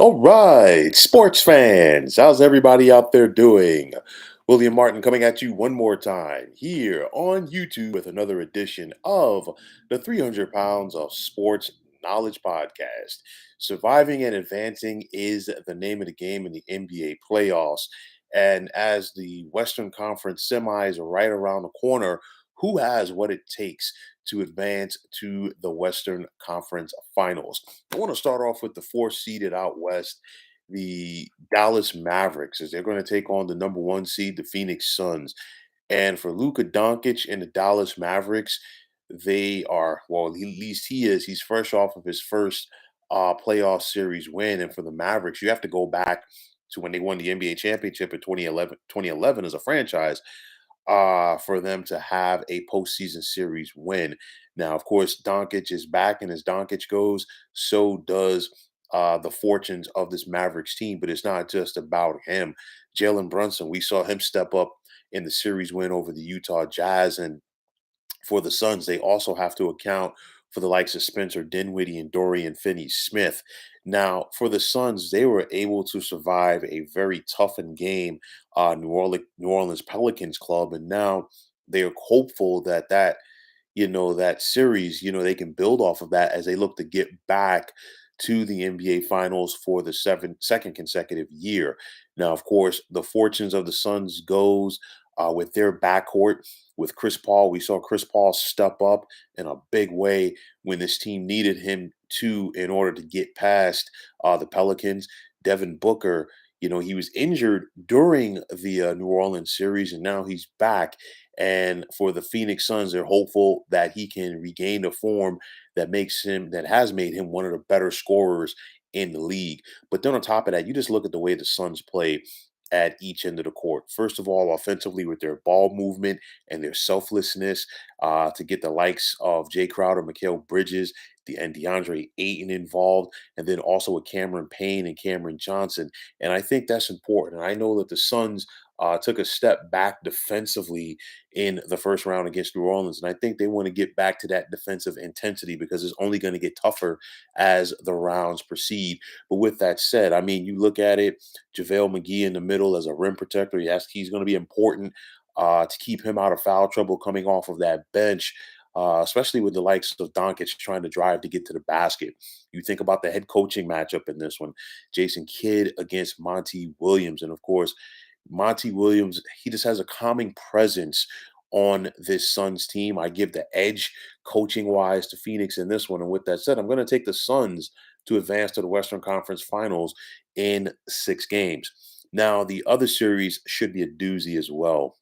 All right, sports fans, how's everybody out there doing? William Martin coming at you one more time here on YouTube with another edition of the 300 Pounds of Sports Knowledge Podcast. Surviving and advancing is the name of the game in the NBA playoffs. And as the Western Conference semis are right around the corner, who has what it takes to advance to the Western Conference Finals? I want to start off with the four seeded out west, the Dallas Mavericks, as they're going to take on the number one seed, the Phoenix Suns. And for Luka Doncic and the Dallas Mavericks, they are, well, at least he is. He's fresh off of his first playoff series win. And for the Mavericks, you have to go back to when they won the NBA championship in 2011 as a franchise for them to have a postseason series win. Now, of course, Doncic is back, and as Doncic goes, so does the fortunes of this Mavericks team. But it's not just about him. Jalen Brunson, we saw him step up in the series win over the Utah Jazz, and for the Suns, they also have to account for the likes of Spencer Dinwiddie and Dorian Finney-Smith. Now, for the Suns, they were able to survive a very toughened game, New Orleans Pelicans club, and now they're hopeful that series, they can build off of that as they look to get back to the NBA Finals for the second consecutive year. Now, of course, the fortunes of the Suns goes with their backcourt with Chris Paul. We saw Chris Paul step up in a big way when this team needed him to in order to get past the Pelicans. Devin Booker, he was injured during the New Orleans series, and now he's back. And for the Phoenix Suns, they're hopeful that he can regain the form that has made him one of the better scorers in the league. But then on top of that, you just look at the way the Suns play at each end of the court. First of all, offensively with their ball movement and their selflessness to get the likes of Jay Crowder, Mikal Bridges, and DeAndre Ayton involved, and then also with Cameron Payne and Cameron Johnson. And I think that's important. And I know that the Suns took a step back defensively in the first round against New Orleans. And I think they want to get back to that defensive intensity because it's only going to get tougher as the rounds proceed. But with that said, I mean, you look at it, JaVale McGee in the middle as a rim protector. Yes, he's going to be important to keep him out of foul trouble coming off of that bench. Especially with the likes of Doncic trying to drive to get to the basket. You think about the head coaching matchup in this one, Jason Kidd against Monty Williams. And of course, Monty Williams, he just has a calming presence on this Suns team. I give the edge coaching wise to Phoenix in this one. And with that said, I'm going to take the Suns to advance to the Western Conference Finals in 6 games. Now, the other series should be a doozy as well.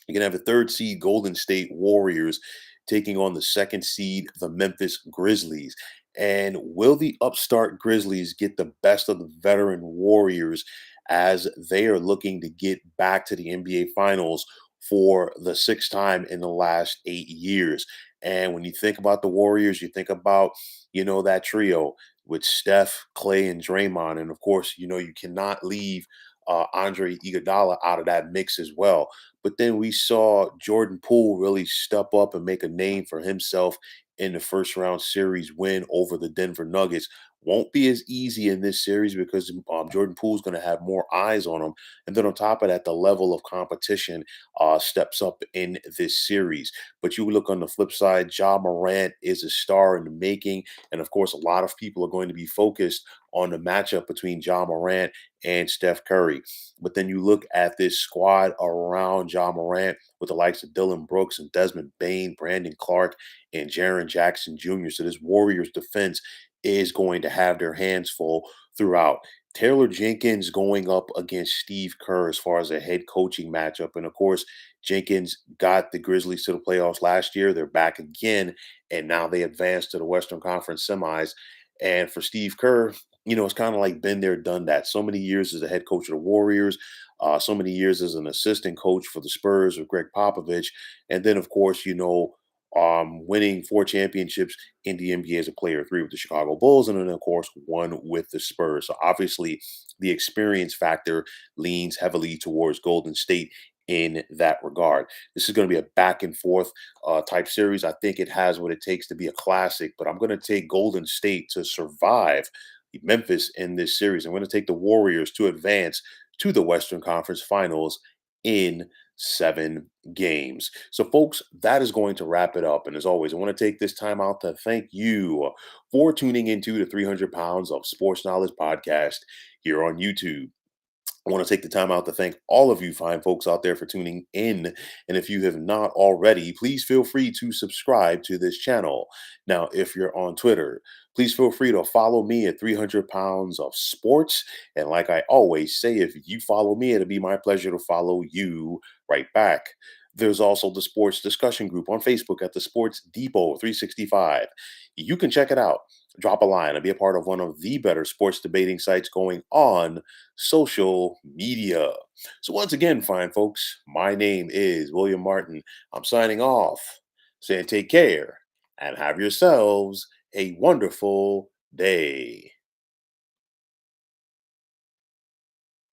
You're going to have the third seed Golden State Warriors taking on the second seed, the Memphis Grizzlies. And will the upstart Grizzlies get the best of the veteran Warriors as they are looking to get back to the NBA Finals for the sixth time in the last 8 years? And when you think about the Warriors, you think about, that trio with Steph, Clay, and Draymond. And of course, you cannot leave Andre Iguodala out of that mix as well. But then we saw Jordan Poole really step up and make a name for himself in the first round series win over the Denver Nuggets. Won't be as easy in this series because Jordan Poole is going to have more eyes on him. And then on top of that, the level of competition steps up in this series. But you look on the flip side, Ja Morant is a star in the making. And of course, a lot of people are going to be focused on the matchup between Ja Morant and Steph Curry. But then you look at this squad around Ja Morant with the likes of Dylan Brooks and Desmond Bain, Brandon Clark, and Jaren Jackson Jr. So this Warriors defense is going to have their hands full throughout. Taylor Jenkins going up against Steve Kerr as far as a head coaching matchup. And of course, Jenkins got the Grizzlies to the playoffs last year. They're back again, and now they advance to the Western Conference semis. And for Steve Kerr, it's kind of like been there, done that. So many years as a head coach of the Warriors, so many years as an assistant coach for the Spurs with Greg Popovich. And then, of course, winning 4 championships in the NBA as a player, 3 with the Chicago Bulls, and then, of course, 1 with the Spurs. So obviously, the experience factor leans heavily towards Golden State in that regard. This is going to be a back and forth type series. I think it has what it takes to be a classic, but I'm going to take Golden State to survive Memphis in this series. I'm going to take the Warriors to advance to the Western Conference Finals in 7 games. So, folks, that is going to wrap it up. And as always, I want to take this time out to thank you for tuning into the 300 Pounds of Sports Knowledge podcast here on YouTube. I want to take the time out to thank all of you fine folks out there for tuning in. And if you have not already, please feel free to subscribe to this channel. Now, if you're on Twitter, please feel free to follow me at 300 Pounds of Sports. And like I always say, if you follow me, it'll be my pleasure to follow you right back. There's also the sports discussion group on Facebook at the Sports Depot 365. You can check it out. Drop a line and be a part of one of the better sports debating sites going on social media. So, once again, fine folks, my name is William Martin. I'm signing off, saying take care and have yourselves a wonderful day.